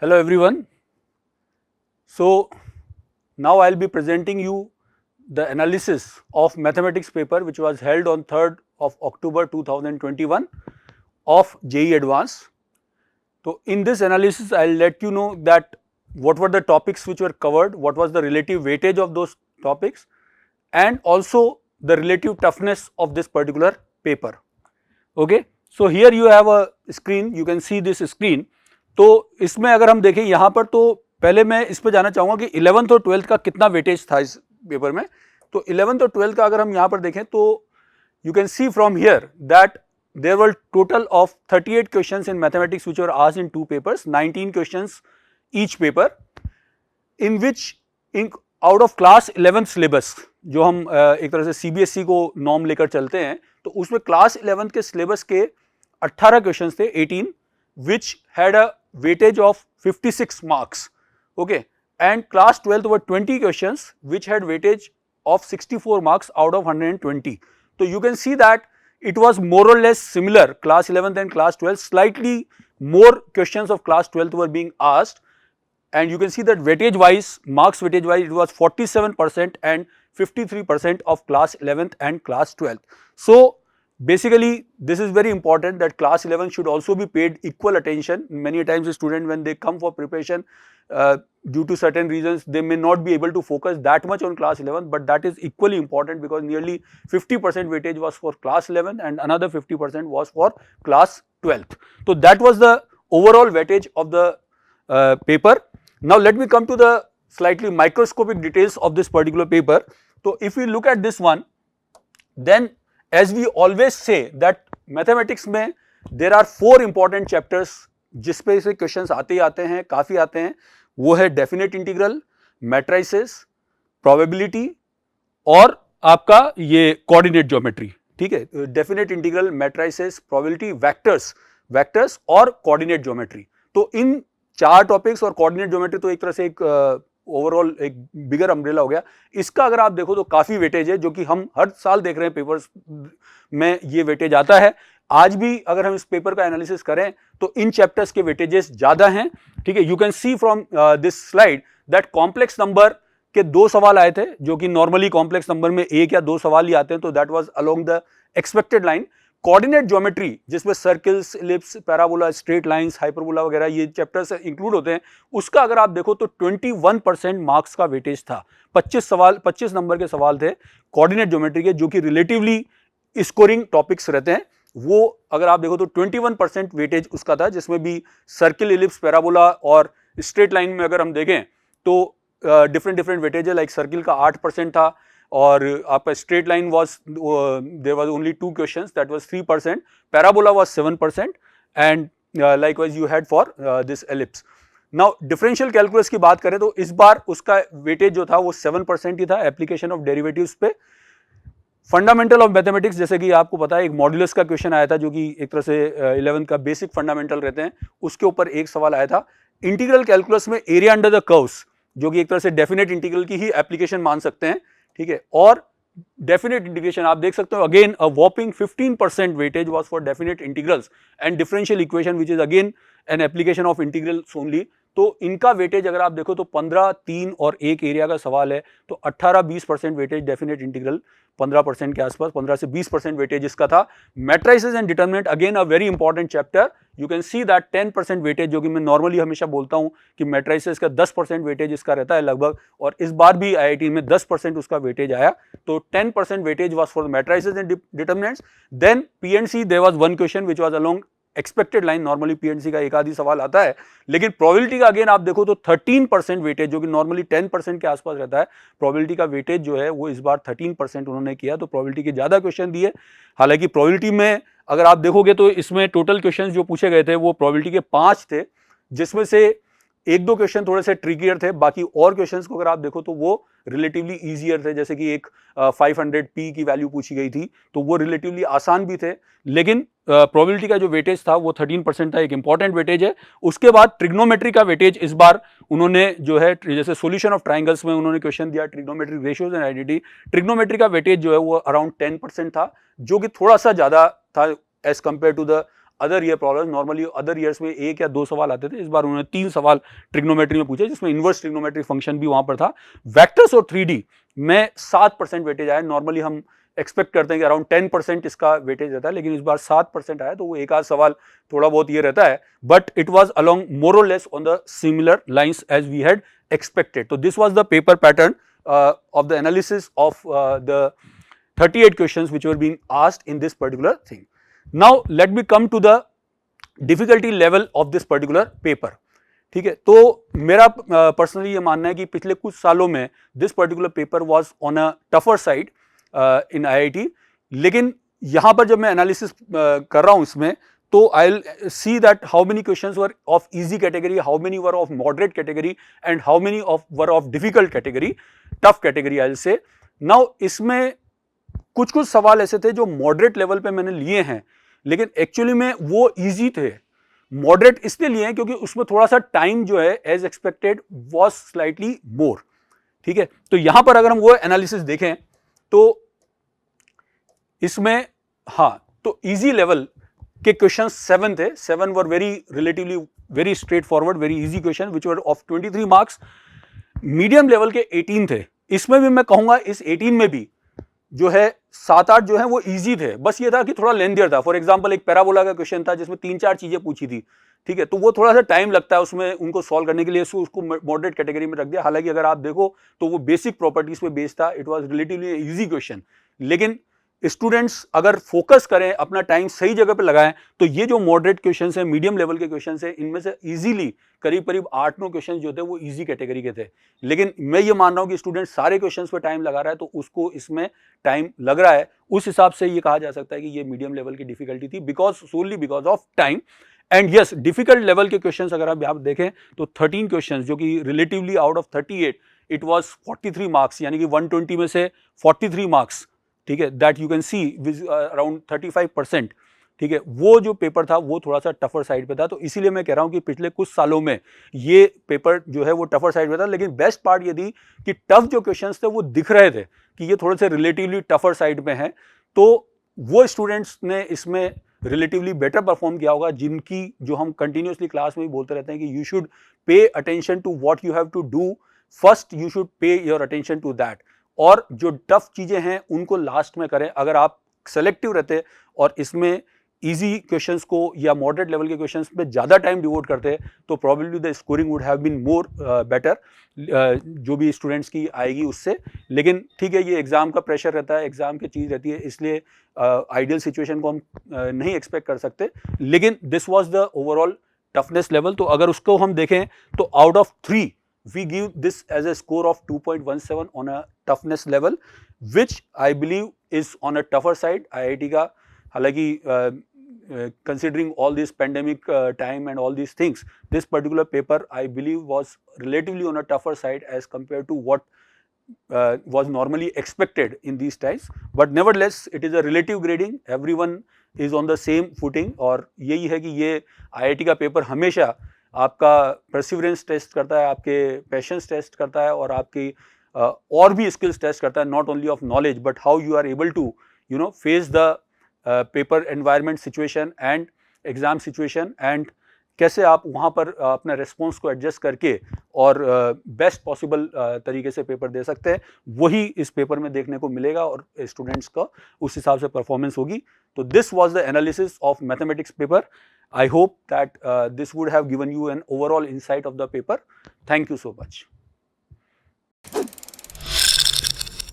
Hello everyone. So now I'll be presenting you the analysis of mathematics paper which was held on 3rd of October 2021 of JEE Advanced. So in this analysis I'll let you know that what were the topics which were covered, what was the relative weightage of those topics and also the relative toughness of this particular paper. Okay. So here you have a screen, you can see this screen. तो इसमें अगर हम देखें यहाँ पर तो पहले मैं इस पर जाना चाहूँगा कि 11th और 12th का कितना वेटेज था इस पेपर में। तो 11th और 12th का अगर हम यहाँ पर देखें तो you can see from here that there were total of 38 questions in mathematics which were asked in 2 papers, 19 questions each paper, in which in out of class 11th syllabus जो हम एक तरह से सीबीएसई को नॉर्म लेकर चलते हैं, तो उसमें क्लास 11th के सिलेबस के 18 क्वेश्चंस थे, 18, which had a weightage of 56 marks, okay, and class 12th were 20 questions which had weightage of 64 marks out of 120. So you can see that it was more or less similar, class 11th and class 12th, slightly more questions of class 12th were being asked, and you can see that weightage wise, marks weightage wise, it was 47% and 53% of class 11th and class 12th. So basically this is very important that class 11 should also be paid equal attention. Many times the student, when they come for preparation, due to certain reasons they may not be able to focus that much on class 11, but that is equally important because nearly 50% weightage was for class 11 and another 50% was for class 12th. So that was the overall weightage of the paper. Now let me come to the slightly microscopic details of this particular paper. So if we look at this one, then as we always say that mathematics में there are 4 important chapters जिस पे से questions आते ही आते हैं, काफ़ी आते हैं, वो है definite integral, matrices, probability और आपका ये coordinate geometry, ठीक है, definite integral, matrices, probability, vectors और coordinate geometry. तो इन 4 टॉपिक्स और coordinate geometry तो एक तरह से एक ओवरऑल एक बिगर अम्ब्रेला हो गया। इसका अगर आप देखो तो काफी वेटेज है जो कि हम हर साल देख रहे हैं पेपर्स में ये वेटेज आता है। आज भी अगर हम इस पेपर का एनालिसिस करें तो इन चैप्टर्स के वेटेजेस ज्यादा हैं, ठीक है। You can see from this slide that complex number के 2 सवाल आए थे जो कि नॉर्मली कॉम्प्लेक्स नंबर में 1 या 2 सवाल ही आते हैं, तो that was along the expected line. Coordinate geometry जिसमें circles, ellipse, parabola, straight lines, hyperbola वगैरह ये चैप्टर्स इंक्लूड होते हैं, उसका अगर आप देखो तो 21% मार्क्स का वेटेज था। 25 नंबर के सवाल थे कोऑर्डिनेट ज्योमेट्री के जो कि रिलेटिवली स्कोरिंग टॉपिक्स रहते हैं। वो अगर आप देखो तो 21% वेटेज उसका था, जिसमें भी सर्किल, इलिप्स, पैराबोला और स्ट्रेट लाइन में अगर हम देखें तो डिफरेंट वेटेज है। लाइक सर्किल का 8% था और आपका straight line was there was only 2 questions, that was 3%, parabola was 7% and likewise you had for this ellipse. Now differential calculus की बात करें तो इस बार उसका वेटेज जो था वो 7% ही था एप्लीकेशन ऑफ डेरिवेटिव्स पे। फंडामेंटल ऑफ मैथमेटिक्स, जैसे कि आपको पता है एक मॉड्यूलस का क्वेश्चन आया था जो कि एक तरह से 11th का बेसिक फंडामेंटल रहते हैं, उसके ऊपर एक सवाल आया था। इंटीग्रल कैलकुलस में एरिया अंडर द कर्व्स जो कि एक तरह से डेफिनेट इंटीग्रल की ही एप्लीकेशन मान सकते हैं, ठीक है। और डेफिनेट इंटीग्रेशन आप देख सकते हो, again a whopping 15% weightage was for definite integrals and differential equation which is again an application of integrals only. तो इनका वेटेज अगर आप देखो तो 15, 3 और 1 एरिया का सवाल है, तो 18-20% वेटेज डेफिनेट इंटीग्रल, 15% के आसपास, 15 से 20% वेटेज इसका था। Matrices and determinant again a very important chapter, you can see that 10% weightage, जो कि मैं नॉर्मली हमेशा बोलता हूं कि मैट्रिसेस का 10% वेटेज इसका रहता है लगभग, और इस बार भी आईआईटी में 10% उसका वेटेज आया। तो 10% weightage was for matrices and determinants. Then PNC there was one question which was along expected line, normally PNC का एक आधी सवाल आता है, लेकिन प्रोबेबिलिटी का अगेन आप देखो तो 13% वेटेज, जो कि नॉर्मली 10% के आसपास रहता है, प्रोबेबिलिटी का वेटेज जो है वो इस बार 13% उन्होंने किया। तो प्रोबेबिलिटी के ज्यादा क्वेश्चन दिए। हालांकि प्रोबेबिलिटी में अगर आप देखोगे तो इसमें टोटल क्वेश्चन जो पूछे गए थे वो प्रोबेबिलिटी के 5 थे, जिसमें से 1-2 क्वेश्चन थोड़े से ट्रिकियर थे, बाकी और क्वेश्चंस को अगर आप देखो तो वो रिलेटिवली ईजियर थे। जैसे कि एक 500 पी की वैल्यू पूछी गई थी, तो वो रिलेटिवली आसान भी थे, लेकिन प्रोबेबिलिटी का जो वेटेज था वो 13% था, एक इंपॉर्टेंट वेटेज है। उसके बाद ट्रिग्नोमेट्री का वेटेज इस बार उन्होंने जो है, जैसे सोल्यूशन ऑफ ट्राइंगल्स में उन्होंने क्वेश्चन दिया, trigonometric ratios and identity, trigonometry का वेटेज जो है वो अराउंड 10% था, जो कि थोड़ा सा ज्यादा था as compared to the other year problem. Normally other years में 1 या 2 सवाल आते थे, इस बार उन्होंने 3 सवाल ट्रिग्नोमेट्री में पूछे, जिसमें इन्वर्स ट्रिग्नोमेट्री फंक्शन भी वहां पर था। वेक्टर्स और 3D में 7% वेटेज आया। नॉर्मली हम एक्सपेक्ट करते हैं कि अराउंड 10% इसका वेटेज रहता है, लेकिन इस बार 7% आया, तो वो एक आध सवाल थोड़ा बहुत ये रहता है, but it was along more or less on the similar lines as we had expected. So this was the paper pattern of the analysis of the 38 questions which were being asked in this particular thing. Now let me come to the difficulty level of this particular paper. ठीक है, तो मेरा personally ये मानना है कि पिछले कुछ सालों में this particular paper was on a tougher side in IIT, लेकिन यहाँ पर जब मैं एनालिसिस कर रहा हूँ इसमें, तो I'll see that how many questions were of easy category, how many were of moderate category, and how many were of difficult category, tough category I'll say. Now इसमें कुछ सवाल ऐसे थे जो moderate level पे मैंने लिए हैं, लेकिन एक्चुअली में वो easy थे। moderate इसलिए लिए हैं क्योंकि उसमें थोड़ा सा टाइम जो है as expected was slightly more। ठीक है, तो यहां पर अगर हम वो एनालिसिस देखें तो इसमें तो easy level के क्वेश्चन 7 थे। 7 were relatively very straightforward, very easy question which were of 23 marks. Medium level के 18 थे। इसमें भी मैं कहूंगा इस 18 में भी जो है 7-8 जो है वो इजी थे, बस ये था कि थोड़ा लेंथियर था। फॉर एग्जांपल एक पैराबोला का क्वेश्चन था जिसमें 3-4 चीजें पूछी थी। ठीक है, तो वो थोड़ा सा टाइम लगता है उसमें उनको सॉल्व करने के लिए, उसको मॉडरेट कैटेगरी में रख दिया। हालांकि अगर आप देखो तो वो बेसिक प्रॉपर्टीज पे बेस्ड था, it was relatively easy question. लेकिन स्टूडेंट्स अगर फोकस करें, अपना टाइम सही जगह पे लगाएं, तो ये जो मॉडरेट क्वेश्चंस हैं, मीडियम लेवल के क्वेश्चंस हैं, इनमें से इजीली करीब 8-9 क्वेश्चंस जो थे वो इजी कैटेगरी के थे। लेकिन मैं ये मान रहा हूं कि स्टूडेंट सारे क्वेश्चंस पे टाइम लगा रहा है, तो उसको इसमें टाइम लग रहा है। उस हिसाब से ये कहा जा सकता है कि ये मीडियम लेवल की डिफिकल्टी थी, so only because of time. And yes, difficult level के क्वेश्चंस अगर आप देखें तो 13 क्वेश्चंस जो कि relatively out of 38 it was 43 marks, यानी कि 120 में से 43 मार्क्स। ठीक है, that you can see around 35%। ठीक है, वो जो पेपर था वो थोड़ा सा टफर साइड पे था। तो इसीलिए मैं कह रहा हूं कि पिछले कुछ सालों में ये पेपर जो है वो टफर साइड पे था, लेकिन बेस्ट पार्ट ये थी कि टफ जो क्वेश्चंस थे वो दिख रहे थे कि ये थोड़े से रिलेटिवली टफर साइड में है। तो वो स्टूडेंट्स ने इसमें रिलेटिवली बेटर परफॉर्म किया होगा, जिनकी जो हम कंटिन्यूसली क्लास में भी बोलते रहते हैं कि you should pay attention to what you have to do first, you should pay your attention to that. और जो टफ चीजें हैं उनको लास्ट में करें। अगर आप सेलेक्टिव रहते और इसमें इजी क्वेश्चंस को या मॉडरेट लेवल के क्वेश्चंस पे ज़्यादा टाइम डिवोट करते तो probably the scoring would have been more better, जो भी स्टूडेंट्स की आएगी उससे। लेकिन ठीक है, ये एग्जाम का प्रेशर रहता है, एग्जाम की चीज़ रहती है, इसलिए आइडियल सिचुएशन को हम नहीं एक्सपेक्ट कर सकते। लेकिन this was the overall toughness level. तो अगर उसको हम देखें तो out of 3 we give this as a score of 2.17 on a toughness level, which I believe is on a tougher side. IIT का हालांकि considering all this pandemic time and all these things, this particular paper I believe was relatively on a tougher side as compared to what was normally expected in these times. But nevertheless, it is a relative grading. Everyone is on the same footing. और यही है कि ये IIT का paper हमेशा आपका perseverance test करता है, आपके पेशेंस टेस्ट करता है, और आपकी और भी स्किल्स टेस्ट करता है, not only of knowledge but how you are able to face the paper environment situation and exam situation, and कैसे आप वहाँ पर अपने रिस्पॉन्स को एडजस्ट करके और बेस्ट पॉसिबल तरीके से पेपर दे सकते हैं। वही इस पेपर में देखने को मिलेगा और स्टूडेंट्स का उस हिसाब से परफॉर्मेंस होगी। तो this was the analysis of mathematics paper. I hope that this would have given you an overall insight of the paper. Thank you so much.